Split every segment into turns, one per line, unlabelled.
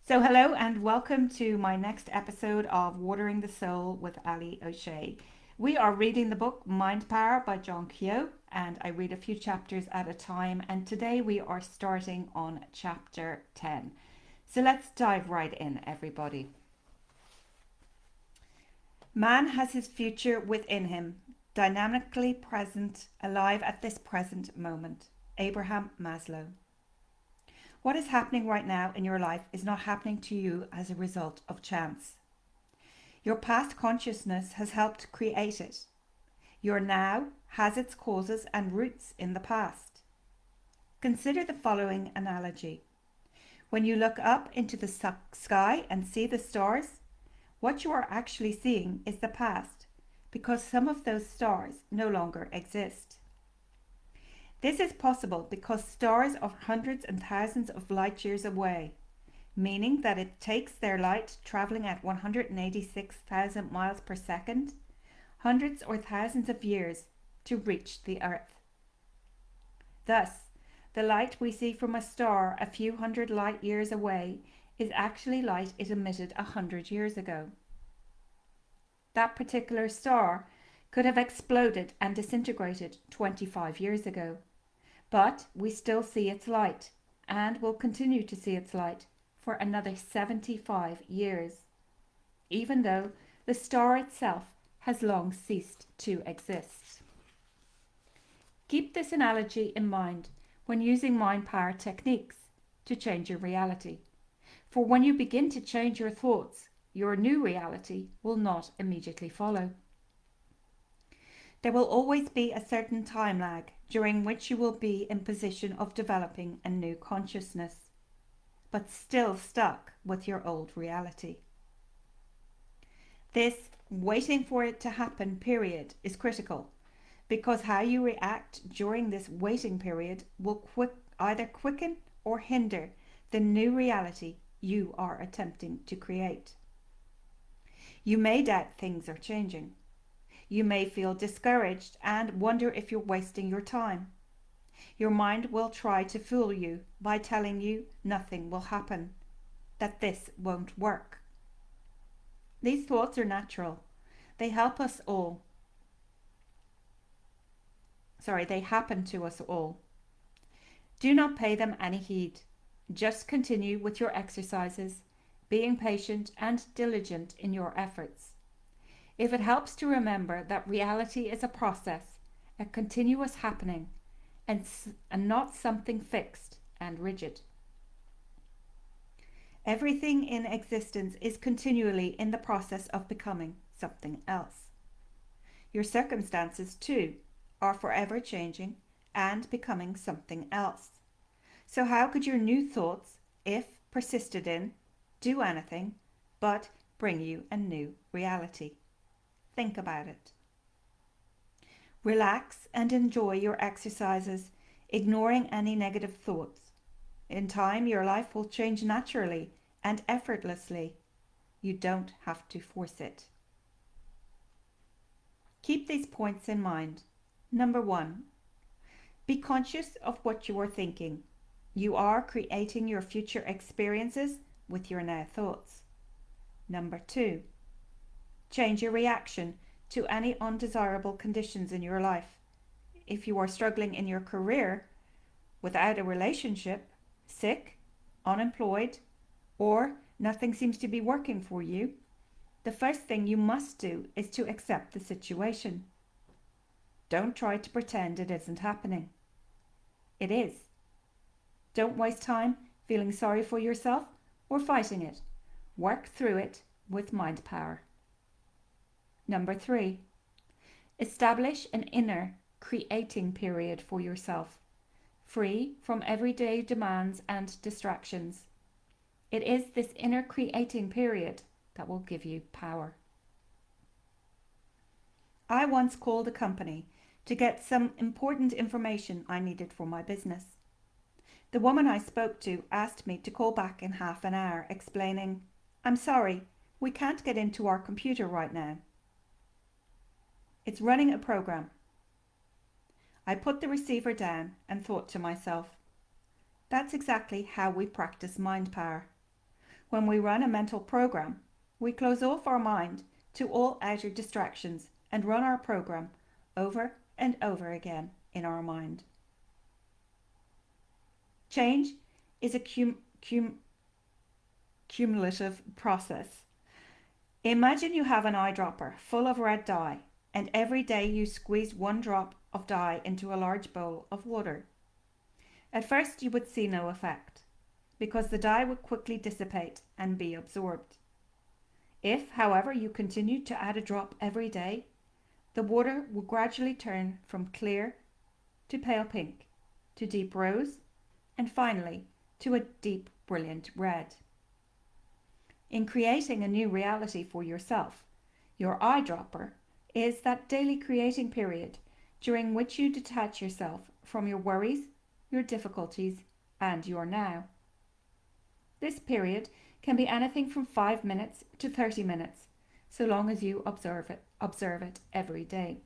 So, hello and welcome to my next episode of Watering the Soul with Ali O'Shea. We are reading the book Mind Power by John Kehoe, and I read a few chapters at a time. And today we are starting on chapter 10. So, let's dive right in, everybody. Man has his future within him, dynamically present, alive at this present moment. Abraham Maslow. What is happening right now in your life is not happening to you as a result of chance. Your past consciousness has helped create it. Your now has its causes and roots in the past. Consider the following analogy. When you look up into the sky and see the stars, what you are actually seeing is the past, because some of those stars no longer exist. This is possible because stars are hundreds and thousands of light years away, meaning that it takes their light traveling at 186,000 miles per second, hundreds or thousands of years to reach the Earth. Thus, the light we see from a star a few hundred light years away is actually light it emitted 100 years ago. That particular star could have exploded and disintegrated 25 years ago. But we still see its light and will continue to see its light for another 75 years, even though the star itself has long ceased to exist. Keep this analogy in mind when using mind power techniques to change your reality. For when you begin to change your thoughts, your new reality will not immediately follow. There will always be a certain time lag during which you will be in position of developing a new consciousness, but still stuck with your old reality. This waiting for it to happen period is critical, because how you react during this waiting period will either quicken or hinder the new reality you are attempting to create. You may doubt things are changing. You may feel discouraged and wonder if you're wasting your time. Your mind will try to fool you by telling you nothing will happen, that this won't work. These thoughts are natural. They help us all. They happen to us all. Do not pay them any heed. Just continue with your exercises, being patient and diligent in your efforts. If it helps to remember that reality is a process, a continuous happening, and not something fixed and rigid. Everything in existence is continually in the process of becoming something else. Your circumstances, too, are forever changing and becoming something else. So how could your new thoughts, if persisted in, do anything but bring you a new reality? Think about it. Relax and enjoy your exercises, ignoring any negative thoughts. In time, your life will change naturally and effortlessly. You don't have to force it. Keep these points in mind. Number 1, be conscious of what you are thinking. You are creating your future experiences with your now thoughts. Number 2, change your reaction to any undesirable conditions in your life. If you are struggling in your career, without a relationship, sick, unemployed, or nothing seems to be working for you, the first thing you must do is to accept the situation. Don't try to pretend it isn't happening. It is. Don't waste time feeling sorry for yourself or fighting it. Work through it with mind power. Number 3, establish an inner creating period for yourself, free from everyday demands and distractions. It is this inner creating period that will give you power. I once called a company to get some important information I needed for my business. The woman I spoke to asked me to call back in half an hour, explaining, "I'm sorry, we can't get into our computer right now. It's running a program." I put the receiver down and thought to myself, that's exactly how we practice mind power. When we run a mental program, we close off our mind to all outer distractions and run our program over and over again in our mind. Change is a cumulative process. Imagine you have an eyedropper full of red dye, and every day you squeeze one drop of dye into a large bowl of water. At first you would see no effect, because the dye would quickly dissipate and be absorbed. If, however, you continue to add a drop every day, the water will gradually turn from clear to pale pink, to deep rose, and finally to a deep, brilliant red. In creating a new reality for yourself, your eyedropper is that daily creating period during which you detach yourself from your worries, your difficulties, and your now. This period can be anything from 5 minutes to 30 minutes, so long as you observe it every day.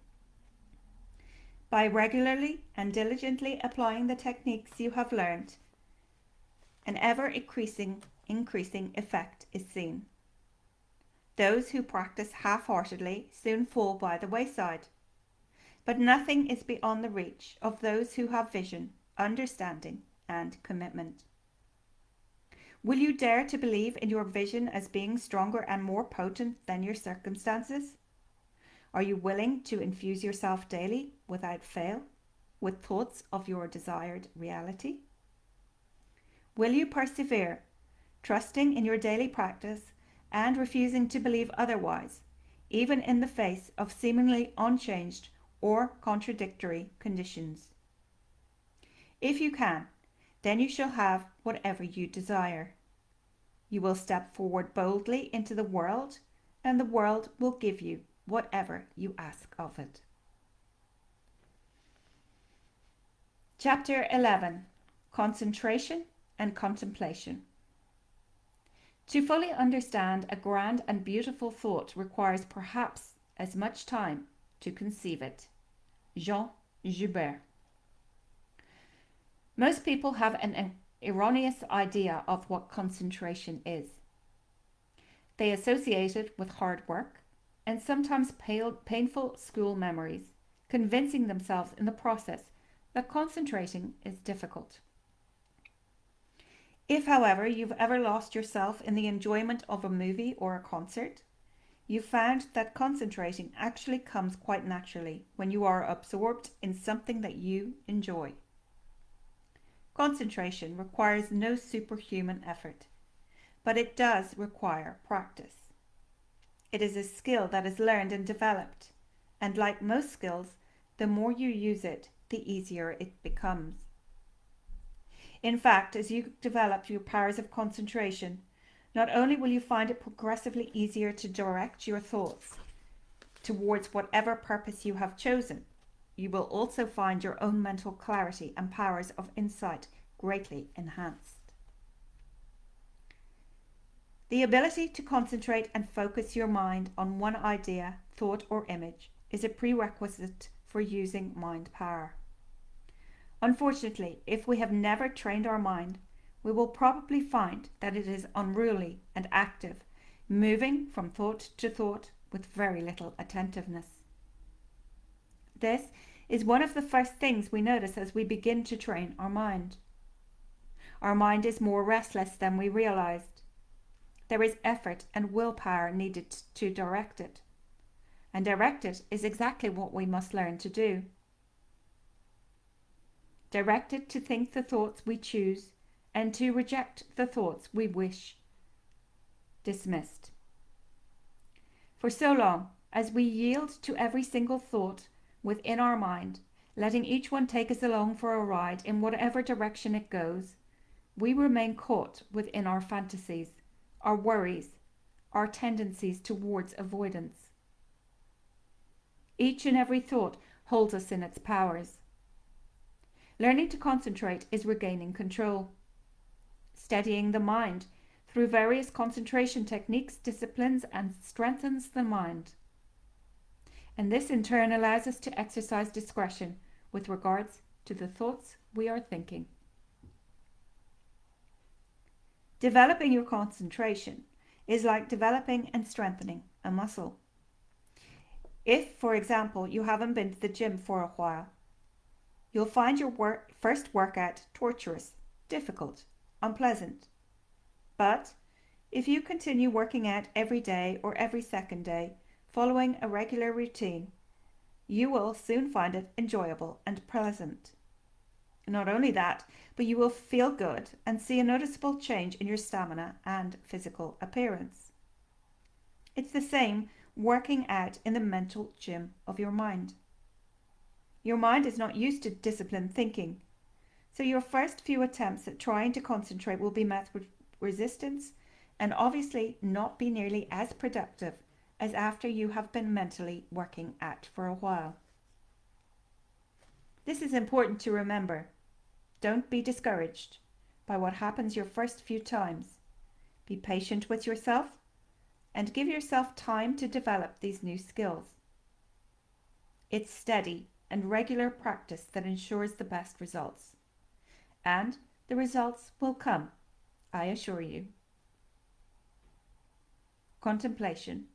By regularly and diligently applying the techniques you have learned, an ever-increasing effect is seen. Those who practice half-heartedly soon fall by the wayside, but nothing is beyond the reach of those who have vision, understanding, and commitment. Will you dare to believe in your vision as being stronger and more potent than your circumstances? Are you willing to infuse yourself daily, without fail, with thoughts of your desired reality? Will you persevere, trusting in your daily practice and refusing to believe otherwise, even in the face of seemingly unchanged or contradictory conditions? If you can, then you shall have whatever you desire. You will step forward boldly into the world, and the world will give you whatever you ask of it. Chapter 11. Concentration and Contemplation. To fully understand a grand and beautiful thought requires perhaps as much time to conceive it. Jean Kehoe. Most people have an erroneous idea of what concentration is. They associate it with hard work and sometimes painful school memories, convincing themselves in the process that concentrating is difficult. If, however, you've ever lost yourself in the enjoyment of a movie or a concert, you found that concentrating actually comes quite naturally when you are absorbed in something that you enjoy. Concentration requires no superhuman effort, but it does require practice. It is a skill that is learned and developed, and like most skills, the more you use it, the easier it becomes. In fact, as you develop your powers of concentration, not only will you find it progressively easier to direct your thoughts towards whatever purpose you have chosen, you will also find your own mental clarity and powers of insight greatly enhanced. The ability to concentrate and focus your mind on one idea, thought, or image is a prerequisite for using mind power. Unfortunately, if we have never trained our mind, we will probably find that it is unruly and active, moving from thought to thought with very little attentiveness. This is one of the first things we notice as we begin to train our mind. Our mind is more restless than we realized. There is effort and willpower needed to direct it. And direct it is exactly what we must learn to do. Direct it to think the thoughts we choose and to reject the thoughts we wish dismissed. For so long as we yield to every single thought within our mind, letting each one take us along for a ride in whatever direction it goes, we remain caught within our fantasies, our worries, our tendencies towards avoidance. Each and every thought holds us in its powers. Learning to concentrate is regaining control. Steadying the mind through various concentration techniques disciplines and strengthens the mind. And this in turn allows us to exercise discretion with regards to the thoughts we are thinking. Developing your concentration is like developing and strengthening a muscle. If, for example, you haven't been to the gym for a while, you'll find your first workout torturous, difficult, unpleasant. But if you continue working out every day or every second day, following a regular routine, you will soon find it enjoyable and pleasant. Not only that, but you will feel good and see a noticeable change in your stamina and physical appearance. It's the same working out in the mental gym of your mind. Your mind is not used to disciplined thinking, so your first few attempts at trying to concentrate will be met with resistance and obviously not be nearly as productive as after you have been mentally working at for a while. This is important to remember. Don't be discouraged by what happens your first few times. Be patient with yourself and give yourself time to develop these new skills. It's steady and regular practice that ensures the best results. And the results will come, I assure you. Contemplation.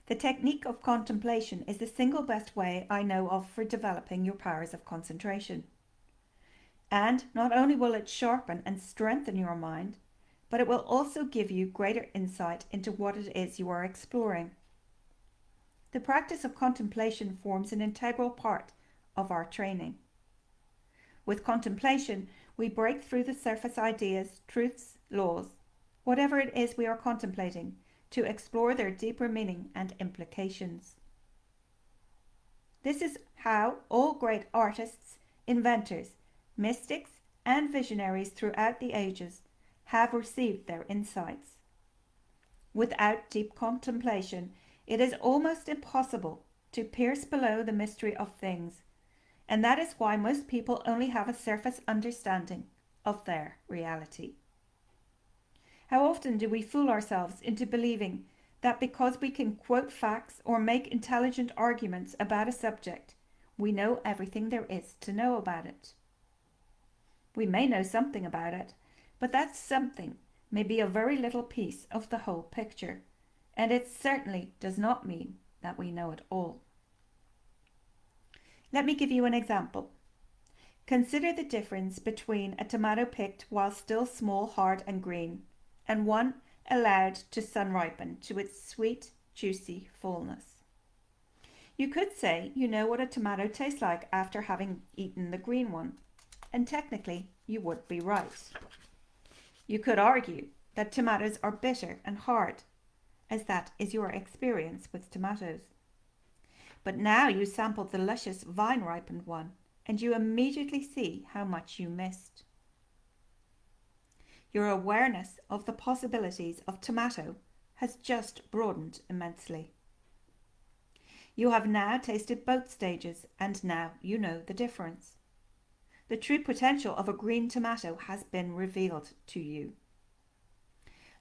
The technique of contemplation is the single best way I know of for developing your powers of concentration. And not only will it sharpen and strengthen your mind, but it will also give you greater insight into what it is you are exploring. The practice of contemplation forms an integral part of our training. With contemplation, we break through the surface ideas, truths, laws, whatever it is we are contemplating, to explore their deeper meaning and implications. This is how all great artists, inventors, mystics, and visionaries throughout the ages have received their insights. Without deep contemplation, it is almost impossible to pierce below the mystery of things, and that is why most people only have a surface understanding of their reality. How often do we fool ourselves into believing that because we can quote facts or make intelligent arguments about a subject, we know everything there is to know about it? We may know something about it, but that something may be a very little piece of the whole picture, and it certainly does not mean that we know it all. Let me give you an example. Consider the difference between a tomato picked while still small, hard and green, and one allowed to sun ripen to its sweet, juicy fullness. You could say you know what a tomato tastes like after having eaten the green one, and technically you would be right. You could argue that tomatoes are bitter and hard, as that is your experience with tomatoes. But now you sample the luscious vine-ripened one, and you immediately see how much you missed. Your awareness of the possibilities of tomato has just broadened immensely. You have now tasted both stages, and now you know the difference. The true potential of a green tomato has been revealed to you.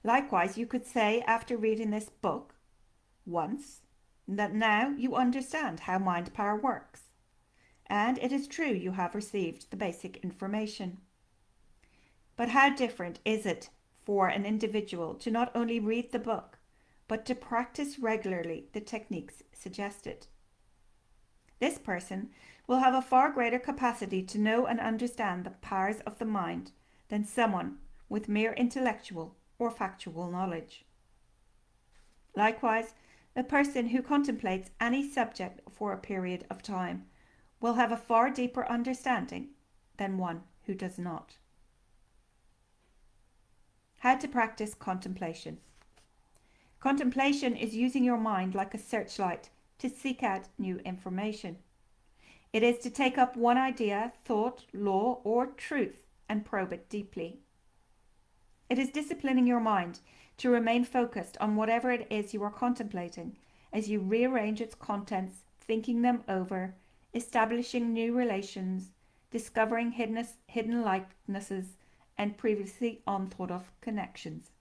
Likewise, you could say after reading this book once that now you understand how mind power works. And it is true you have received the basic information. But how different is it for an individual to not only read the book, but to practice regularly the techniques suggested? This person will have a far greater capacity to know and understand the powers of the mind than someone with mere intellectual or factual knowledge. Likewise, a person who contemplates any subject for a period of time will have a far deeper understanding than one who does not. How to practice contemplation. Contemplation is using your mind like a searchlight to seek out new information. It is to take up one idea, thought, law, or truth and probe it deeply. It is disciplining your mind to remain focused on whatever it is you are contemplating as you rearrange its contents, thinking them over, establishing new relations, discovering hidden likenesses, and previously unthought of connections.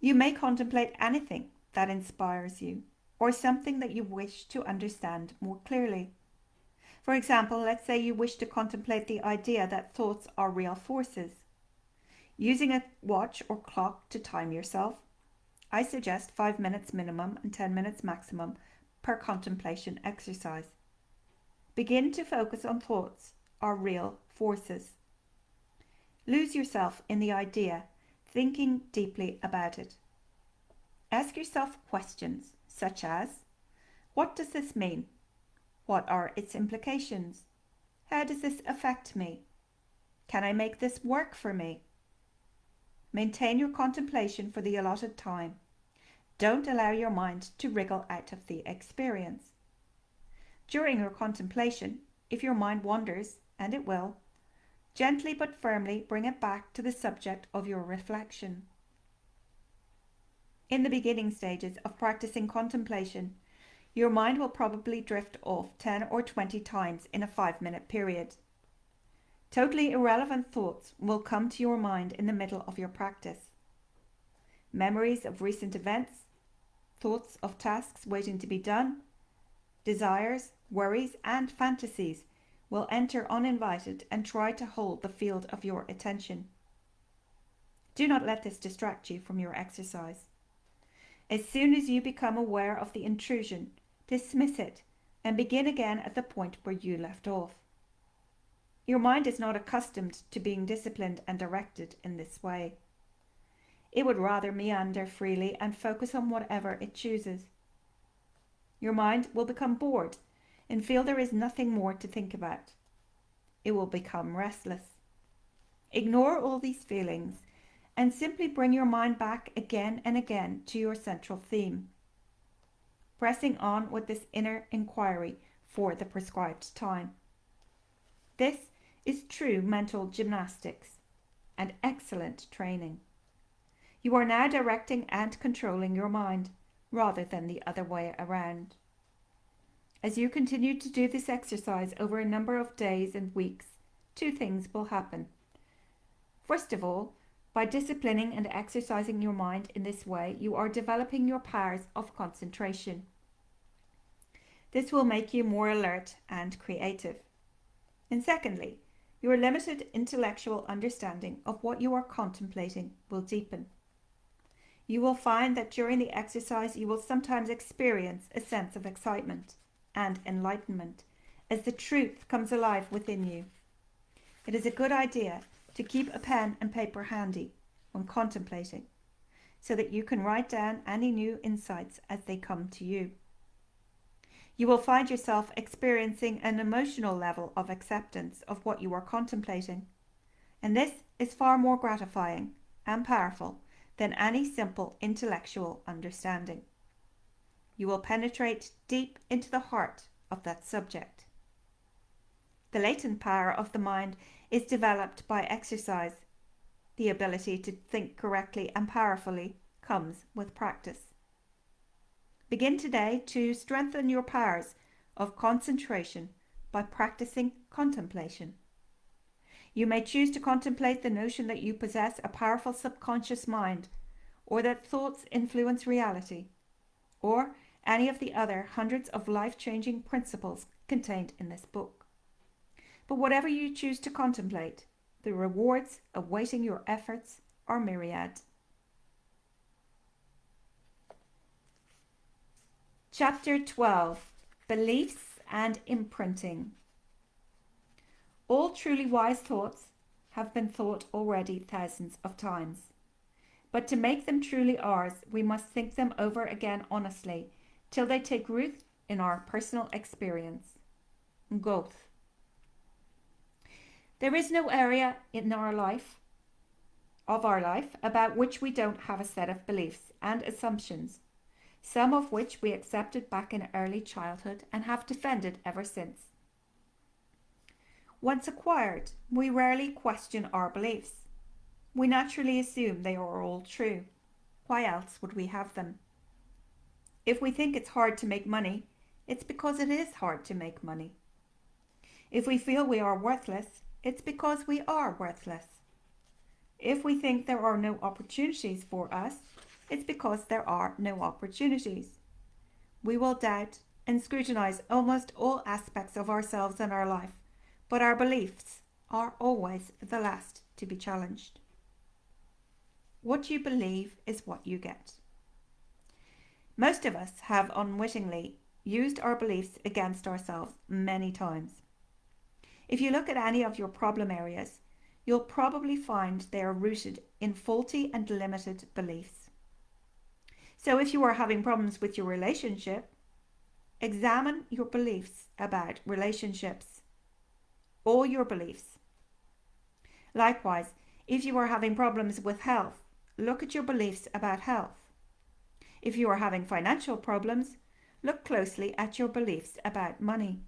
You may contemplate anything that inspires you, or something that you wish to understand more clearly. For example, let's say you wish to contemplate the idea that thoughts are real forces. Using a watch or clock to time yourself, I suggest 5 minutes minimum and 10 minutes maximum per contemplation exercise. Begin to focus on thoughts are real forces. Lose yourself in the idea, thinking deeply about it. Ask yourself questions such as, what does this mean? What are its implications? How does this affect me? Can I make this work for me? Maintain your contemplation for the allotted time. Don't allow your mind to wriggle out of the experience. During your contemplation, if your mind wanders, and it will, gently but firmly bring it back to the subject of your reflection. In the beginning stages of practicing contemplation, your mind will probably drift off 10 or 20 times in a 5-minute period. Totally irrelevant thoughts will come to your mind in the middle of your practice. Memories of recent events, thoughts of tasks waiting to be done, desires, worries, and fantasies will enter uninvited and try to hold the field of your attention. Do not let this distract you from your exercise. As soon as you become aware of the intrusion, dismiss it and begin again at the point where you left off. Your mind is not accustomed to being disciplined and directed in this way. It would rather meander freely and focus on whatever it chooses. Your mind will become bored and feel there is nothing more to think about. It will become restless. Ignore all these feelings and simply bring your mind back again and again to your central theme, pressing on with this inner inquiry for the prescribed time. This is true mental gymnastics and excellent training. You are now directing and controlling your mind rather than the other way around. As you continue to do this exercise over a number of days and weeks, two things will happen. First of all, by disciplining and exercising your mind in this way, you are developing your powers of concentration. This will make you more alert and creative. And secondly, your limited intellectual understanding of what you are contemplating will deepen. You will find that during the exercise you will sometimes experience a sense of excitement and enlightenment as the truth comes alive within you. It is a good idea to keep a pen and paper handy when contemplating so that you can write down any new insights as they come to you. You will find yourself experiencing an emotional level of acceptance of what you are contemplating, and this is far more gratifying and powerful than any simple intellectual understanding. You will penetrate deep into the heart of that subject. The latent power of the mind is developed by exercise. The ability to think correctly and powerfully comes with practice. Begin today to strengthen your powers of concentration by practicing contemplation. You may choose to contemplate the notion that you possess a powerful subconscious mind, or that thoughts influence reality, or any of the other hundreds of life-changing principles contained in this book. But whatever you choose to contemplate, the rewards awaiting your efforts are myriad. Chapter 12. Beliefs and Imprinting. All truly wise thoughts have been thought already thousands of times. But to make them truly ours, we must think them over again honestly, till they take root in our personal experience. Goethe. There is no area in our life, about which we don't have a set of beliefs and assumptions, some of which we accepted back in early childhood and have defended ever since. Once acquired, we rarely question our beliefs. We naturally assume they are all true. Why else would we have them? If we think it's hard to make money, it's because it is hard to make money. If we feel we are worthless, it's because we are worthless. If we think there are no opportunities for us, it's because there are no opportunities. We will doubt and scrutinize almost all aspects of ourselves and our life, but our beliefs are always the last to be challenged. What you believe is what you get. Most of us have unwittingly used our beliefs against ourselves many times. If you look at any of your problem areas, you'll probably find they are rooted in faulty and limited beliefs. So if you are having problems with your relationship, examine your beliefs about relationships, all your beliefs. Likewise, if you are having problems with health, look at your beliefs about health. If you are having financial problems, look closely at your beliefs about money.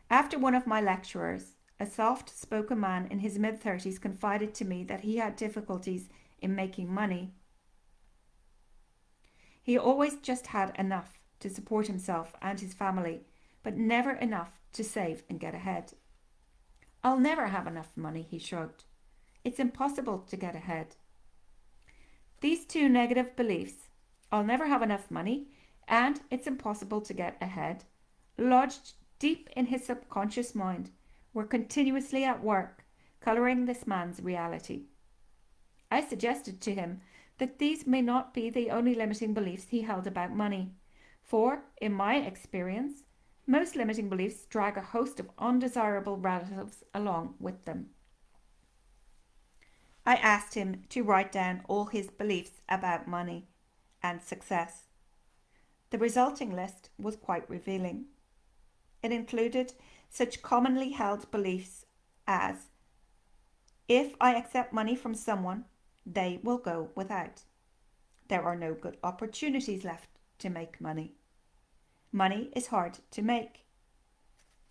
After one of my lecturers, a soft-spoken man in his mid-30s, confided to me that he had difficulties in making money. He always just had enough to support himself and his family, but never enough to save and get ahead. "I'll never have enough money," he shrugged. "It's impossible to get ahead." These two negative beliefs, "I'll never have enough money" and "it's impossible to get ahead," lodged deep in his subconscious mind, were continuously at work, colouring this man's reality. I suggested to him that these may not be the only limiting beliefs he held about money, for, in my experience, most limiting beliefs drag a host of undesirable relatives along with them. I asked him to write down all his beliefs about money and success. The resulting list was quite revealing. It included such commonly held beliefs as, "If I accept money from someone, they will go without. There are no good opportunities left to make money. Money is hard to make.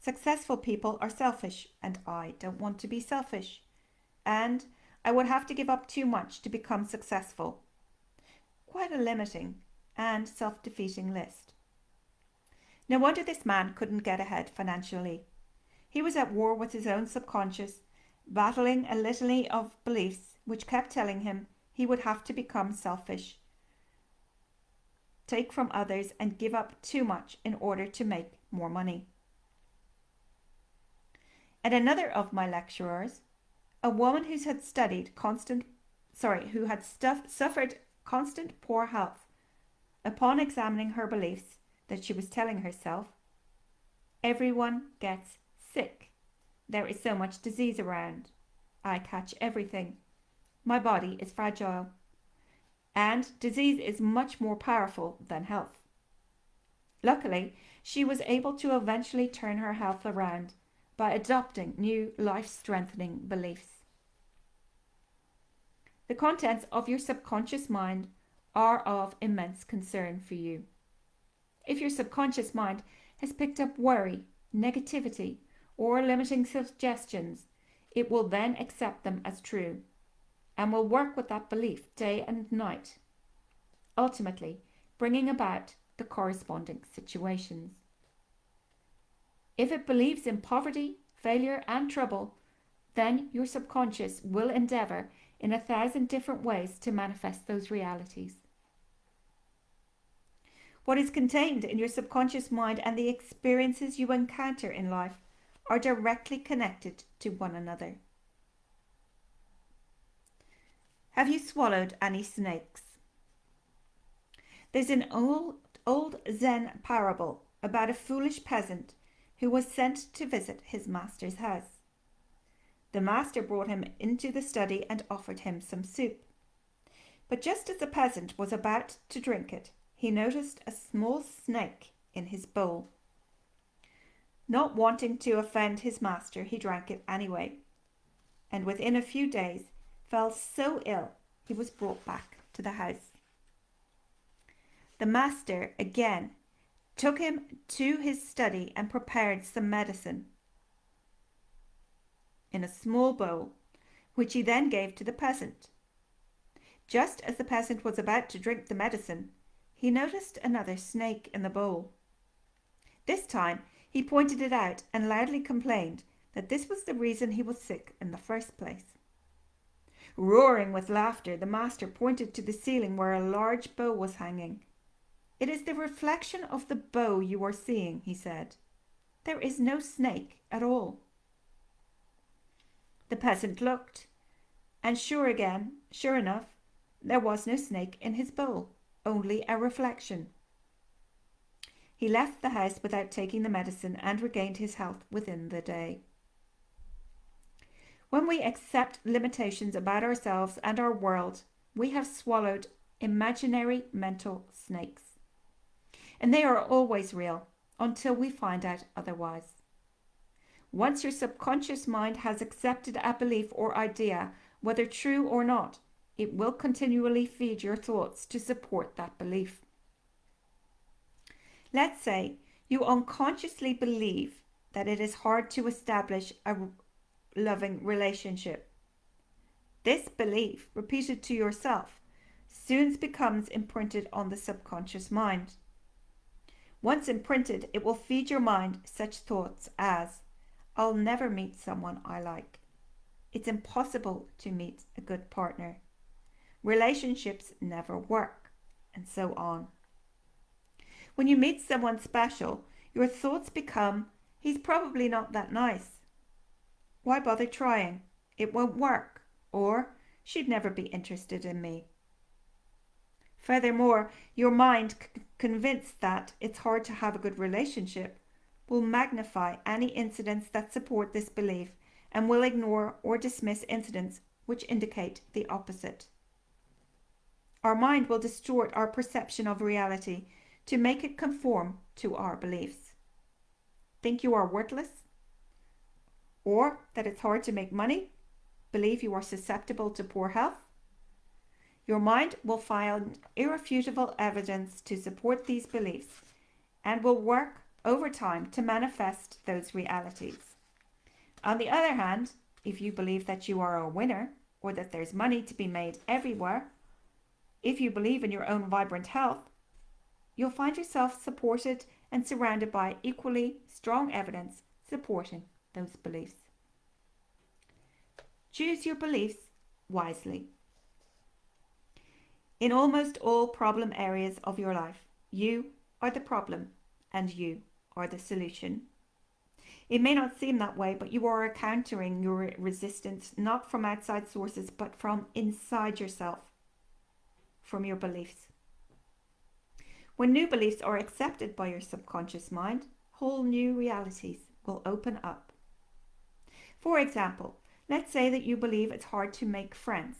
Successful people are selfish, and I don't want to be selfish. And I would have to give up too much to become successful." Quite a limiting and self-defeating list. No wonder this man couldn't get ahead financially. He was at war with his own subconscious, battling a litany of beliefs which kept telling him he would have to become selfish, take from others, and give up too much in order to make more money. At another of my lecturers, a woman who had suffered constant poor health, upon examining her beliefs, that she was telling herself, "Everyone gets sick. There is so much disease around. I catch everything. My body is fragile. And disease is much more powerful than health." Luckily, she was able to eventually turn her health around by adopting new life-strengthening beliefs. The contents of your subconscious mind are of immense concern for you. If your subconscious mind has picked up worry, negativity, or limiting suggestions, it will then accept them as true and will work with that belief day and night, ultimately bringing about the corresponding situations. If it believes in poverty, failure, and trouble, then your subconscious will endeavour in 1,000 different ways to manifest those realities. What is contained in your subconscious mind and the experiences you encounter in life are directly connected to one another. Have you swallowed any snakes? There's an old Zen parable about a foolish peasant who was sent to visit his master's house. The master brought him into the study and offered him some soup. But just as the peasant was about to drink it, he noticed a small snake in his bowl. Not wanting to offend his master, he drank it anyway, and within a few days fell so ill he was brought back to the house. The master again took him to his study and prepared some medicine in a small bowl, which he then gave to the peasant. Just as the peasant was about to drink the medicine, he noticed another snake in the bowl. This time he pointed it out and loudly complained that this was the reason he was sick in the first place. Roaring with laughter, the master pointed to the ceiling where a large bow was hanging. It is the reflection of the bow you are seeing, he said. There is no snake at all. The peasant looked, and sure enough, there was no snake in his bowl, only a reflection. He left the house without taking the medicine and regained his health within the day. When we accept limitations about ourselves and our world, we have swallowed imaginary mental snakes. And they are always real until we find out otherwise. Once your subconscious mind has accepted a belief or idea, whether true or not, it will continually feed your thoughts to support that belief. Let's say you unconsciously believe that it is hard to establish a loving relationship. This belief, repeated to yourself, soon becomes imprinted on the subconscious mind. Once imprinted, it will feed your mind such thoughts as, I'll never meet someone I like. It's impossible to meet a good partner. Relationships never work, and so on. When you meet someone special, your thoughts become, he's probably not that nice. Why bother trying? It won't work. Or, she'd never be interested in me. Furthermore, your mind, convinced that it's hard to have a good relationship, will magnify any incidents that support this belief and will ignore or dismiss incidents which indicate the opposite. Our mind will distort our perception of reality to make it conform to our beliefs. Think you are worthless? Or that it's hard to make money? Believe you are susceptible to poor health? Your mind will find irrefutable evidence to support these beliefs and will work over time to manifest those realities. On the other hand, if you believe that you are a winner or that there's money to be made everywhere, if you believe in your own vibrant health, you'll find yourself supported and surrounded by equally strong evidence supporting those beliefs. Choose your beliefs wisely. In almost all problem areas of your life, you are the problem and you are the solution. It may not seem that way, but you are encountering your resistance not from outside sources, but from inside yourself, from your beliefs. When new beliefs are accepted by your subconscious mind, whole new realities will open up. For example, let's say that you believe it's hard to make friends.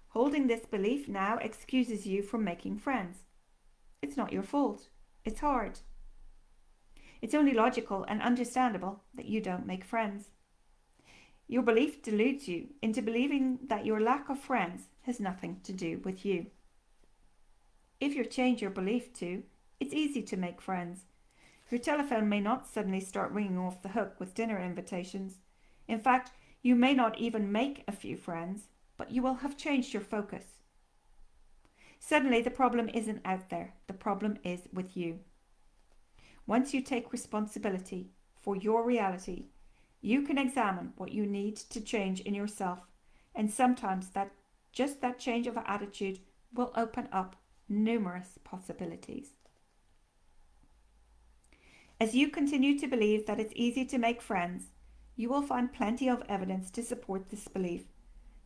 Holding this belief now excuses you from making friends. It's not your fault. It's hard. It's only logical and understandable that you don't make friends. Your belief deludes you into believing that your lack of friends has nothing to do with you. If you change your belief to, it's easy to make friends, your telephone may not suddenly start ringing off the hook with dinner invitations. In fact, you may not even make a few friends, but you will have changed your focus. Suddenly, the problem isn't out there. The problem is with you. Once you take responsibility for your reality, you can examine what you need to change in yourself, and sometimes that change of attitude will open up numerous possibilities. As you continue to believe that it's easy to make friends, you will find plenty of evidence to support this belief,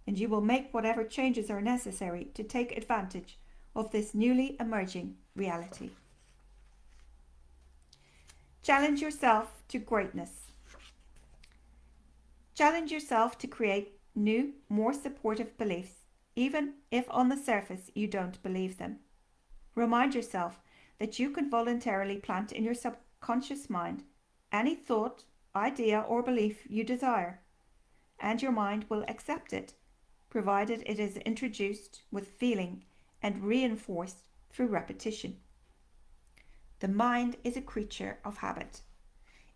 and you will make whatever changes are necessary to take advantage of this newly emerging reality. Challenge yourself to greatness. Challenge yourself to create new, more supportive beliefs, even if on the surface you don't believe them. Remind yourself that you can voluntarily plant in your subconscious mind any thought, idea, or belief you desire, and your mind will accept it, provided it is introduced with feeling and reinforced through repetition. The mind is a creature of habit.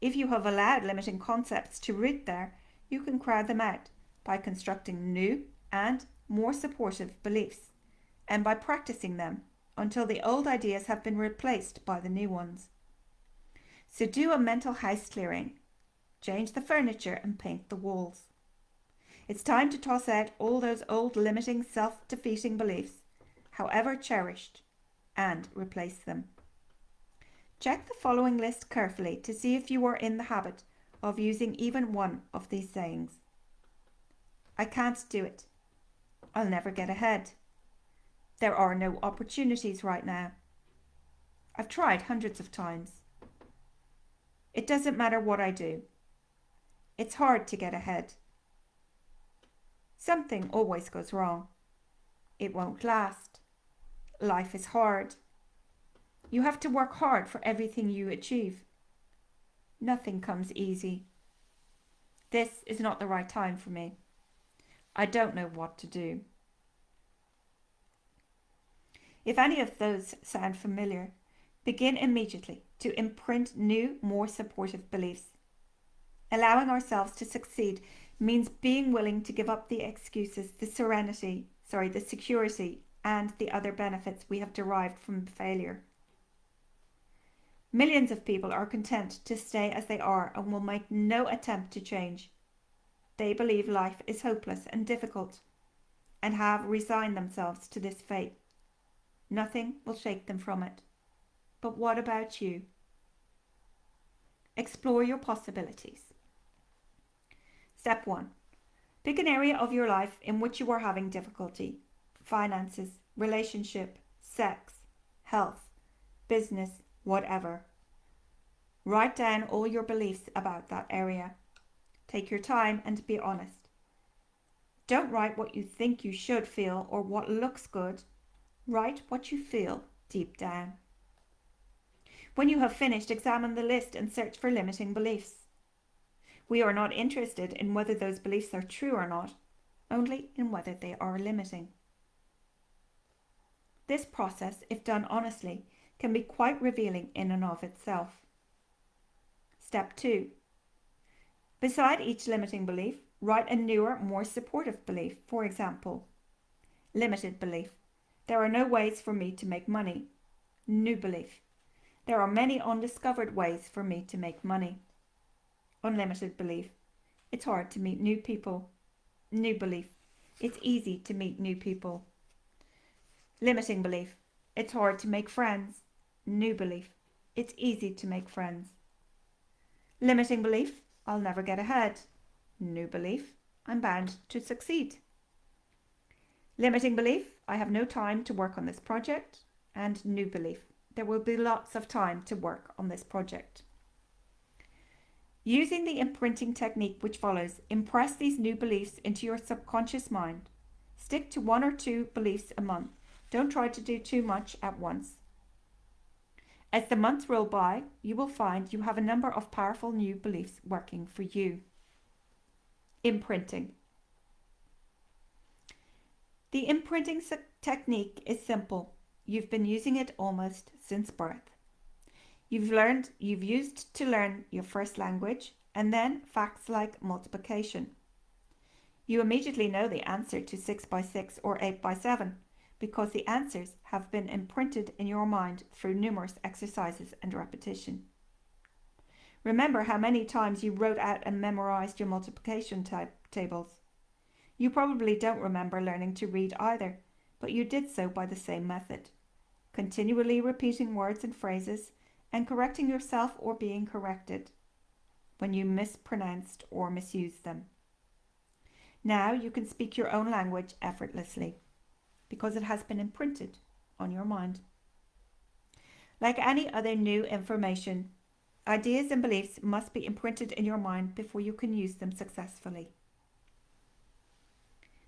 If you have allowed limiting concepts to root there, you can crowd them out by constructing new and more supportive beliefs, and by practicing them until the old ideas have been replaced by the new ones. So do a mental house clearing. Change the furniture and paint the walls. It's time to toss out all those old limiting, self-defeating beliefs, however cherished, and replace them. Check the following list carefully to see if you are in the habit of using even one of these sayings. I can't do it. I'll never get ahead. There are no opportunities right now. I've tried hundreds of times. It doesn't matter what I do. It's hard to get ahead. Something always goes wrong. It won't last. Life is hard. You have to work hard for everything you achieve. Nothing comes easy. This is not the right time for me. I don't know what to do. If any of those sound familiar, begin immediately to imprint new, more supportive beliefs. Allowing ourselves to succeed means being willing to give up the excuses, the security, and the other benefits we have derived from failure. Millions of people are content to stay as they are and will make no attempt to change. They believe life is hopeless and difficult and have resigned themselves to this fate. Nothing will shake them from it. But what about you? Explore your possibilities. Step 1. Pick an area of your life in which you are having difficulty. Finances, relationship, sex, health, business, whatever. Write down all your beliefs about that area. Take your time and be honest. Don't write what you think you should feel or what looks good. Write what you feel deep down. When you have finished, examine the list and search for limiting beliefs. We are not interested in whether those beliefs are true or not, only in whether they are limiting. This process, if done honestly, can be quite revealing in and of itself. Step 2. Beside each limiting belief, write a newer, more supportive belief. For example, limited belief. There are no ways for me to make money. New belief. There are many undiscovered ways for me to make money. Unlimited belief. It's hard to meet new people. New belief. It's easy to meet new people. Limiting belief. It's hard to make friends. New belief. It's easy to make friends. Limiting belief. I'll never get ahead. New belief. I'm bound to succeed. Limiting belief. I have no time to work on this project. And new belief. There will be lots of time to work on this project. Using the imprinting technique which follows, impress these new beliefs into your subconscious mind. Stick to 1 or 2 beliefs a month. Don't try to do too much at once. As the months roll by, you will find you have a number of powerful new beliefs working for you. Imprinting. The imprinting technique is simple. You've been using it almost since birth. You've used to learn your first language and then facts like multiplication. You immediately know the answer to 6 by 6 or 8 by 7 because the answers have been imprinted in your mind through numerous exercises and repetition. Remember how many times you wrote out and memorized your multiplication tables. You probably don't remember learning to read either, but you did so by the same method, continually repeating words and phrases and correcting yourself or being corrected when you mispronounced or misused them. Now you can speak your own language effortlessly because it has been imprinted on your mind. Like any other new information, ideas and beliefs must be imprinted in your mind before you can use them successfully.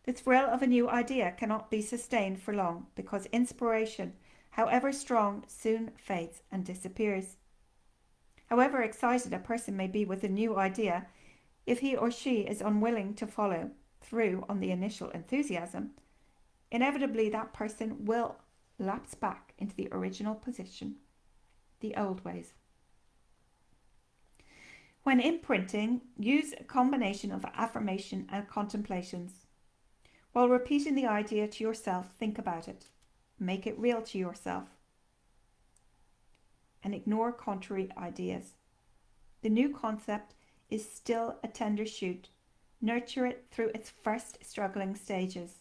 The thrill of a new idea cannot be sustained for long because inspiration, however strong, soon fades and disappears. However excited a person may be with a new idea, if he or she is unwilling to follow through on the initial enthusiasm, inevitably that person will lapse back into the original position, the old ways. When imprinting, use a combination of affirmation and contemplations. While repeating the idea to yourself, think about it. Make it real to yourself. And ignore contrary ideas. The new concept is still a tender shoot. Nurture it through its first struggling stages.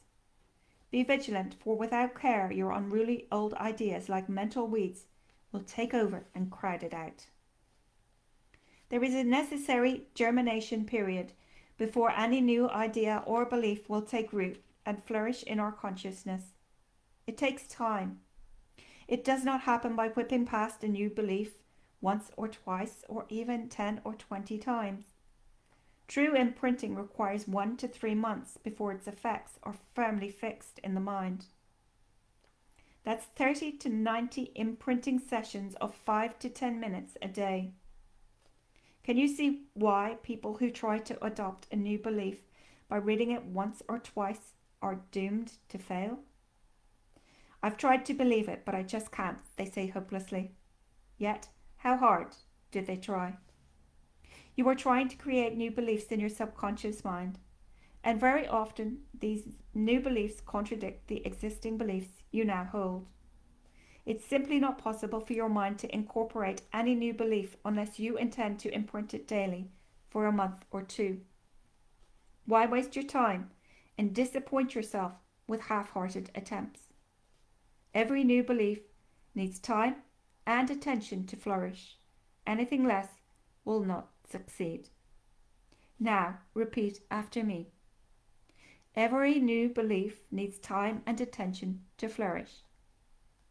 Be vigilant, for without care, your unruly old ideas, like mental weeds, will take over and crowd it out. There is a necessary germination period before any new idea or belief will take root and flourish in our consciousness. It takes time. It does not happen by whipping past a new belief once or twice or even 10 or 20 times. True imprinting requires 1 to 3 months before its effects are firmly fixed in the mind. That's 30 to 90 imprinting sessions of 5 to 10 minutes a day. Can you see why people who try to adopt a new belief by reading it once or twice are doomed to fail? I've tried to believe it, but I just can't, they say hopelessly. Yet, how hard did they try? You are trying to create new beliefs in your subconscious mind, and very often these new beliefs contradict the existing beliefs you now hold. It's simply not possible for your mind to incorporate any new belief unless you intend to imprint it daily for a month or 2. Why waste your time and disappoint yourself with half-hearted attempts? Every new belief needs time and attention to flourish. Anything less will not succeed. Now, repeat after me. Every new belief needs time and attention to flourish.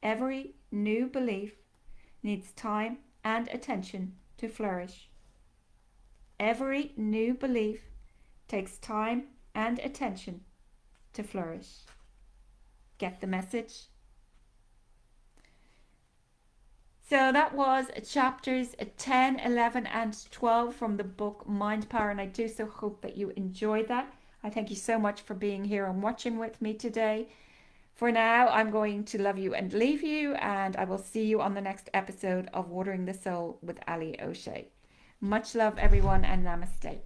Every new belief needs time and attention to flourish. Every new belief takes time and attention to flourish. Get the message? So that was chapters 10, 11 and 12 from the book Mind Power, and I do so hope that you enjoyed that. I thank you so much for being here and watching with me today. For now, I'm going to love you and leave you, and I will see you on the next episode of Watering the Soul with Ali O'Shea. Much love, everyone, and namaste.